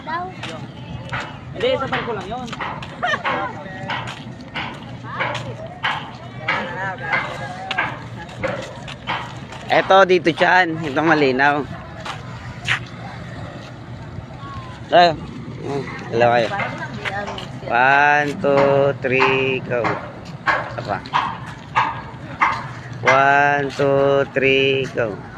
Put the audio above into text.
daw. Hindi, sa barko lang yun. Eto, dito dyan. Itong malinaw. Tayo. Dalawa kayo. 1, 2, 3, go. Apa? 1, 2, 3, go.